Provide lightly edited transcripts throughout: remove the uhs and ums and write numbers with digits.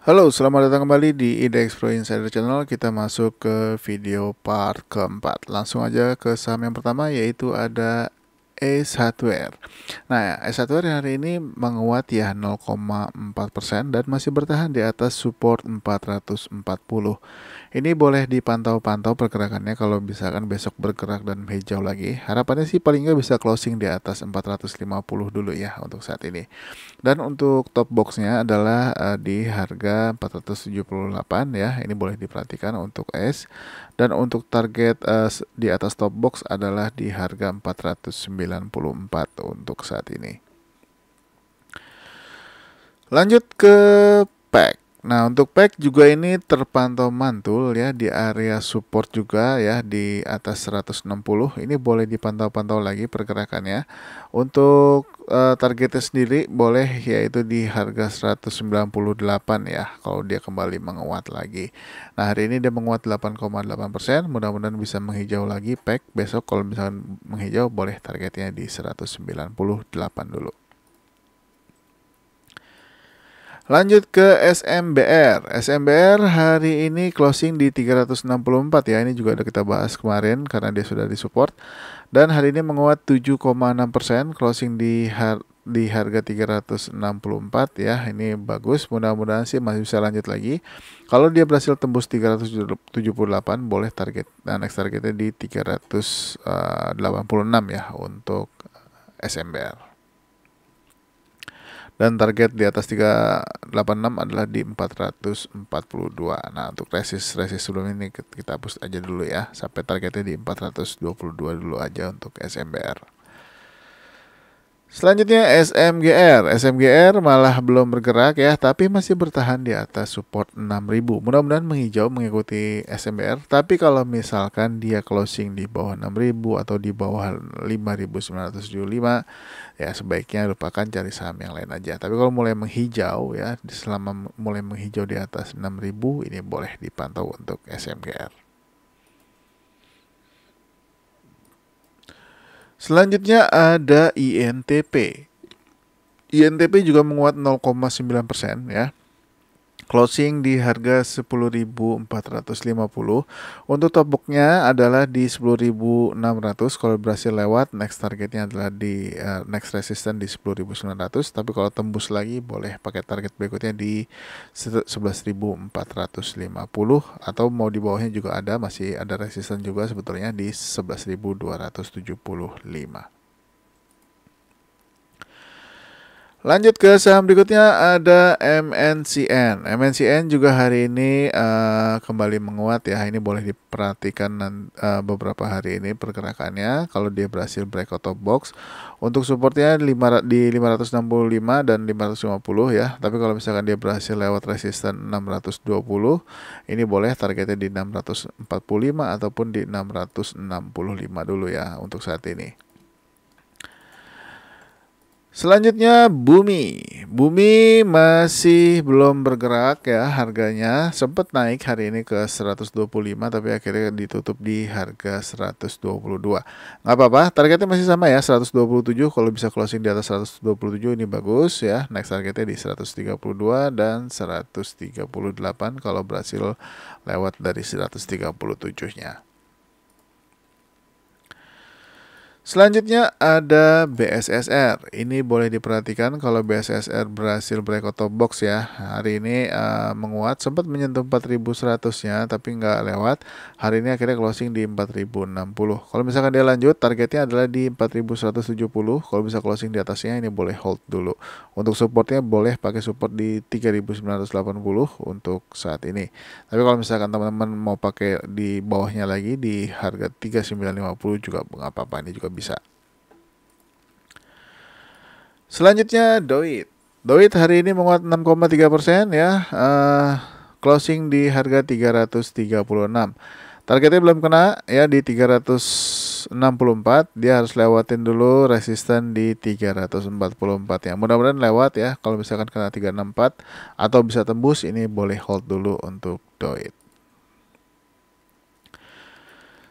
Halo, selamat datang kembali di IDX Pro Insider Channel. Kita masuk ke video part keempat. Langsung aja ke saham yang pertama, yaitu ada Ace Hardware. Nah, Ace Hardware hari ini menguat ya 0,4% dan masih bertahan di atas support 440. Ini boleh dipantau-pantau pergerakannya kalau misalkan besok bergerak dan hijau lagi. Harapannya sih paling nggak bisa closing di atas 450 dulu ya untuk saat ini. Dan untuk top boxnya adalah di harga 478 ya. Ini boleh diperhatikan untuk S. Dan untuk target di atas top box adalah di harga 494 untuk saat ini. Lanjut ke PEC. Nah, untuk PEC juga ini terpantau mantul ya di area support juga ya di atas 160. Ini boleh dipantau-pantau lagi pergerakannya. Untuk targetnya sendiri boleh yaitu di harga 198 ya kalau dia kembali menguat lagi. Nah, hari ini dia menguat 8,8%. Mudah-mudahan bisa menghijau lagi PEC. Besok kalau misalkan menghijau boleh targetnya di 198 dulu. Lanjut ke SMBR. SMBR hari ini closing di 364 ya. Ini juga udah kita bahas kemarin karena dia sudah disupport. Dan hari ini menguat 7,6%, closing di harga 364 ya. Ini bagus. Mudah-mudahan sih masih bisa lanjut lagi. Kalau dia berhasil tembus 378 boleh target. Dan next targetnya di 386 ya untuk SMBR. Dan target di atas 386 adalah di 442. Nah, untuk resist sebelum ini kita hapus aja dulu ya. Sampai targetnya di 422 dulu aja untuk SMBR. Selanjutnya SMGR. SMGR malah belum bergerak ya, tapi masih bertahan di atas support 6000. Mudah-mudahan menghijau mengikuti SMGR, tapi kalau misalkan dia closing di bawah 6000 atau di bawah 5975 ya sebaiknya lupakan, cari saham yang lain aja. Tapi kalau mulai menghijau ya, selama mulai menghijau di atas 6000 ini boleh dipantau untuk SMGR. Selanjutnya ada INTP. INTP juga menguat 0,9% ya. Closing di harga 10.450. Untuk top boxnya adalah di 10.600. Kalau berhasil lewat, next targetnya adalah di next resistance di 10.900. Tapi kalau tembus lagi, boleh pakai target berikutnya di 11.450. Atau mau di bawahnya juga ada, masih ada resistance juga sebetulnya di 11.275. Lanjut ke saham berikutnya ada MNCN. MNCN juga hari ini kembali menguat ya. Ini boleh diperhatikan beberapa hari ini pergerakannya. Kalau dia berhasil breakout top box, untuk supportnya di 565 dan 550 ya. Tapi kalau misalkan dia berhasil lewat resisten 620, ini boleh targetnya di 645 ataupun di 665 dulu ya untuk saat ini. Selanjutnya Bumi. Bumi masih belum bergerak ya, harganya sempat naik hari ini ke 125 tapi akhirnya ditutup di harga 122. Nggak apa-apa, targetnya masih sama ya, 127. Kalau bisa closing di atas 127 ini bagus ya. Next targetnya di 132 dan 138 kalau berhasil lewat dari 137-nya. Selanjutnya ada BSSR. Ini boleh diperhatikan kalau BSSR berhasil breakout top box ya. Hari ini menguat, sempat menyentuh 4100-nya tapi nggak lewat. Hari ini akhirnya closing di 4060. Kalau misalkan dia lanjut, targetnya adalah di 4170. Kalau bisa closing di atasnya ini boleh hold dulu. Untuk supportnya boleh pakai support di 3980 untuk saat ini. Tapi kalau misalkan teman-teman mau pakai di bawahnya lagi di harga 3950 juga nggak apa-apa, ini juga bisa. Selanjutnya Doit. Doit hari ini menguat 6,3% ya. Closing di harga 336. Targetnya belum kena ya di 364. Dia harus lewatin dulu resisten di 344 ya. Mudah-mudahan lewat ya. Kalau misalkan kena 364 atau bisa tembus, ini boleh hold dulu untuk Doit.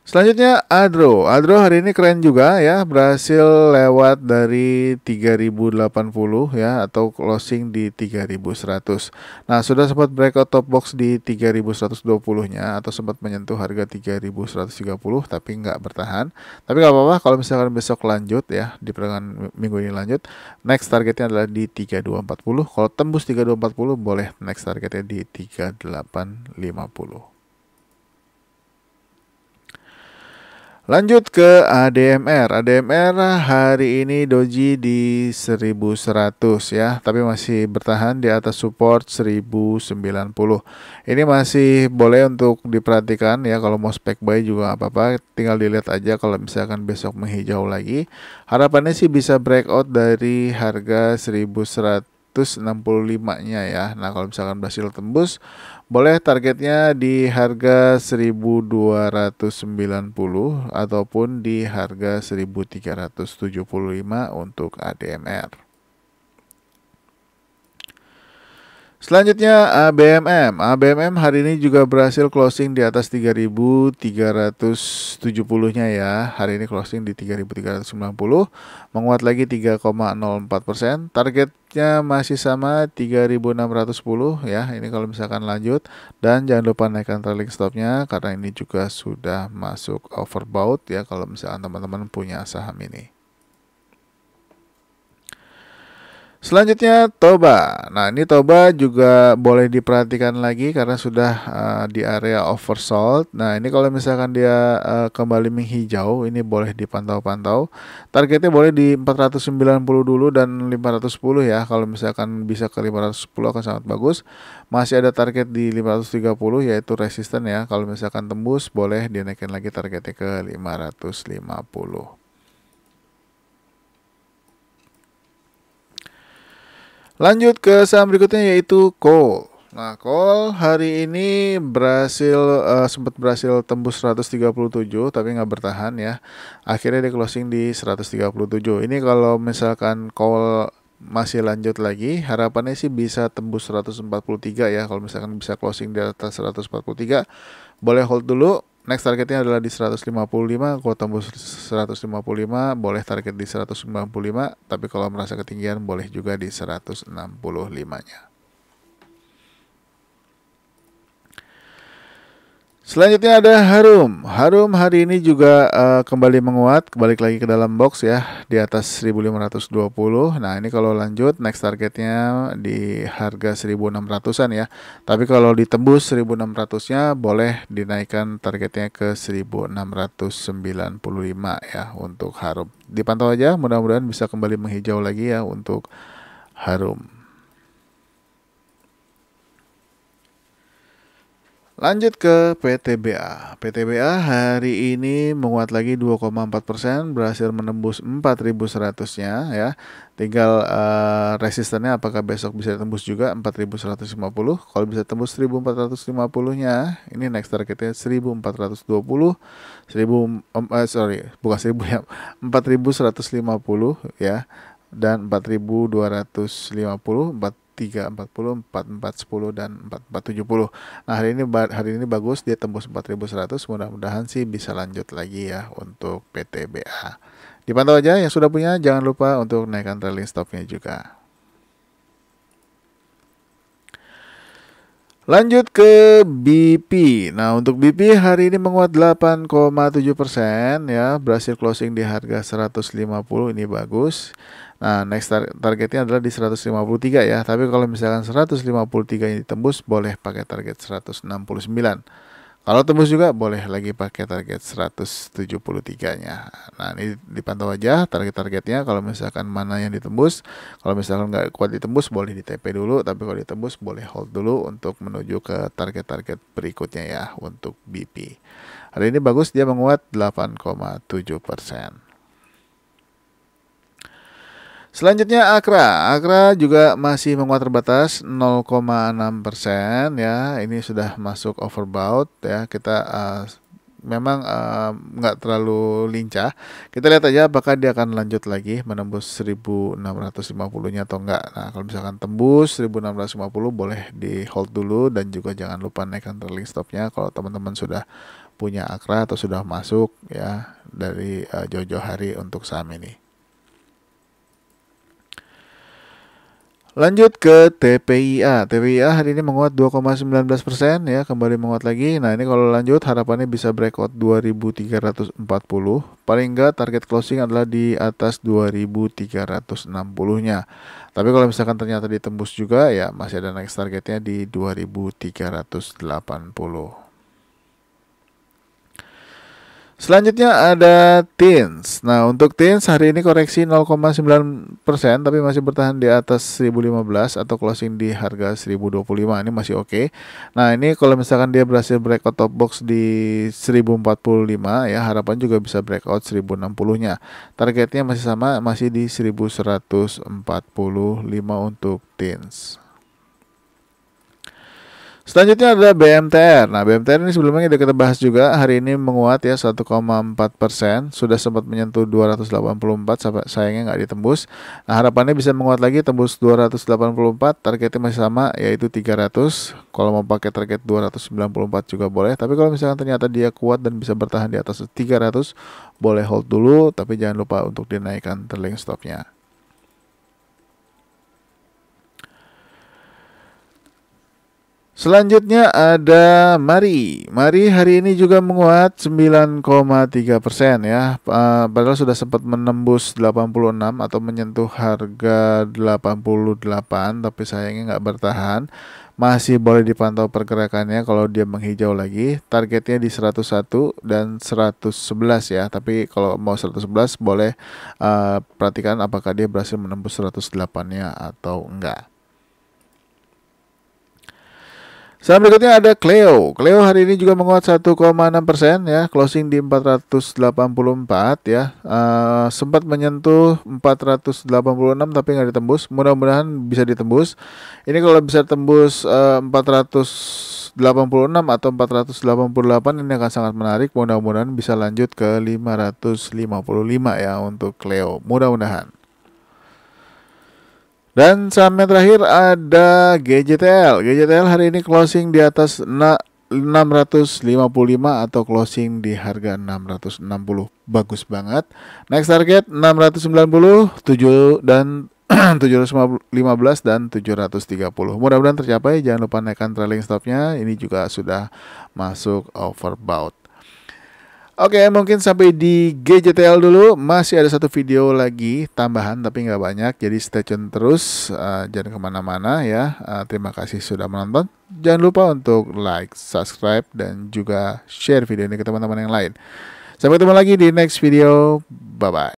Selanjutnya Adro hari ini keren juga ya, berhasil lewat dari 3080 ya, atau closing di 3100. Nah, sudah sempat breakout top box di 3120-nya atau sempat menyentuh harga 3130 tapi nggak bertahan. Tapi nggak apa-apa kalau misalkan besok lanjut ya, di perdagangan minggu ini lanjut. Next targetnya adalah di 3240. Kalau tembus 3240 boleh next targetnya di 3850. Lanjut ke ADMR. ADMR hari ini doji di 1100 ya, tapi masih bertahan di atas support 1090. Ini masih boleh untuk diperhatikan ya, kalau mau spek buy juga nggak apa-apa, tinggal dilihat aja kalau misalkan besok menghijau lagi. Harapannya sih bisa breakout dari harga 1165-nya ya. Nah, kalau misalkan berhasil tembus, boleh targetnya di harga 1290 ataupun di harga 1375 untuk ADMR. Selanjutnya ABMM hari ini juga berhasil closing di atas 3370-nya ya. Hari ini closing di 3390, menguat lagi 3,04%. Targetnya masih sama 3610 ya. Ini kalau misalkan lanjut, dan jangan lupa naikkan trailing stopnya karena ini juga sudah masuk overbought ya kalau misalkan teman-teman punya saham ini. Selanjutnya Toba. Nah, ini Toba juga boleh diperhatikan lagi karena sudah di area oversold. Nah, ini kalau misalkan dia kembali menghijau, ini boleh dipantau-pantau. Targetnya boleh di 490 dulu dan 510 ya. Kalau misalkan bisa ke 510 akan sangat bagus. Masih ada target di 530 yaitu resisten ya. Kalau misalkan tembus boleh dinaikin lagi targetnya ke 550. Lanjut ke saham berikutnya yaitu Coal. Nah, Coal hari ini sempat berhasil tembus 137 tapi nggak bertahan ya. Akhirnya dia closing di 137. Ini kalau misalkan Coal masih lanjut lagi, harapannya sih bisa tembus 143 ya. Kalau misalkan bisa closing di atas 143, boleh hold dulu. Next targetnya adalah di 155. Kalau tembus 155 boleh target di 195, tapi kalau merasa ketinggian boleh juga di 165-nya. Selanjutnya ada Harum. Harum hari ini juga kembali menguat, balik lagi ke dalam box ya, di atas 1520. Nah, ini kalau lanjut next targetnya di harga 1600-an ya. Tapi kalau ditembus 1600-nya boleh dinaikkan targetnya ke 1695 ya untuk Harum. Dipantau aja, mudah-mudahan bisa kembali menghijau lagi ya untuk Harum. Lanjut ke PTBA. PTBA hari ini menguat lagi 2,4%, berhasil menembus 4100-nya ya. Tinggal resistennya apakah besok bisa tembus juga 4150. Kalau bisa tembus 1450-nya, ini next targetnya 1420, 4150 ya, dan 4250, 4340, 4410 dan 4470. Nah, hari ini bagus, dia tembus 4100. Mudah-mudahan sih bisa lanjut lagi ya untuk PTBA. Dipantau aja, yang sudah punya jangan lupa untuk naikkan trailing stopnya juga. Lanjut ke BP. Nah, untuk BP hari ini menguat 8,7% ya, berhasil closing di harga 150. Ini bagus. Nah, next targetnya adalah di 153 ya. Tapi kalau misalkan 153 ini tembus, boleh pakai target 169. Kalau tembus juga boleh lagi pakai target 173-nya. Nah, ini dipantau aja target-targetnya. Kalau misalkan mana yang ditembus, kalau misalkan nggak kuat ditembus boleh di TP dulu. Tapi kalau ditembus boleh hold dulu untuk menuju ke target-target berikutnya ya untuk BP. Hari ini bagus, dia menguat 8,7%. Selanjutnya Akra juga masih menguat terbatas 0,6% ya. Ini sudah masuk overbought ya. Kita memang nggak terlalu lincah. Kita lihat aja apakah dia akan lanjut lagi menembus 1650-nya atau enggak. Nah, kalau misalkan tembus 1650 boleh di hold dulu, dan juga jangan lupa naikkan trailing stopnya kalau teman-teman sudah punya akra atau sudah masuk ya dari jauh-jauh hari untuk saham ini. Lanjut ke TPIA. TPIA hari ini menguat 2,19% ya, kembali menguat lagi. Nah, ini kalau lanjut harapannya bisa breakout 2340. Paling enggak target closing adalah di atas 2360-nya. Tapi kalau misalkan ternyata ditembus juga ya masih ada next targetnya di 2380. Selanjutnya ada TINS. Nah, untuk TINS hari ini koreksi 0,9%, tapi masih bertahan di atas 1015 atau closing di harga 1025. Ini masih oke. Nah, ini kalau misalkan dia berhasil breakout top box di 1045 ya, harapan juga bisa breakout 1060-nya. Targetnya masih sama, masih di 1145 untuk TINS. Selanjutnya ada BMTR. Nah, BMTR ini sebelumnya kita bahas juga, hari ini menguat ya 1,4%, sudah sempat menyentuh 284, sayangnya nggak ditembus. Nah, harapannya bisa menguat lagi, tembus 284, targetnya masih sama yaitu 300. Kalau mau pakai target 294 juga boleh, tapi kalau misalkan ternyata dia kuat dan bisa bertahan di atas 300, boleh hold dulu, tapi jangan lupa untuk dinaikkan trailing stopnya. Selanjutnya ada Mari. Mari hari ini juga menguat 9,3% ya. Padahal sudah sempat menembus 86 atau menyentuh harga 88, tapi sayangnya nggak bertahan. Masih boleh dipantau pergerakannya kalau dia menghijau lagi. Targetnya di 101 dan 111 ya. Tapi kalau mau 111 boleh perhatikan apakah dia berhasil menembus 108-nya atau enggak. Saham berikutnya ada Cleo. Cleo hari ini juga menguat 1,6% ya, closing di 484 ya. Sempat menyentuh 486 tapi nggak ditembus. Mudah-mudahan bisa ditembus. Ini kalau bisa tembus 486 atau 488 ini akan sangat menarik. Mudah-mudahan bisa lanjut ke 555 ya untuk Cleo. Mudah-mudahan. Dan saham yang terakhir ada GJTL. GJTL hari ini closing di atas 655 atau closing di harga 660. Bagus banget. Next target 690, 7 dan 715 dan 730. Mudah-mudahan tercapai. Jangan lupa naikkan trailing stopnya. Ini juga sudah masuk overbought. Oke, mungkin sampai di GJTL dulu. Masih ada satu video lagi tambahan tapi nggak banyak, jadi stay tune terus, jangan kemana-mana ya. Terima kasih sudah menonton. Jangan lupa untuk like, subscribe, dan juga share video ini ke teman-teman yang lain. Sampai ketemu lagi di next video. Bye-bye.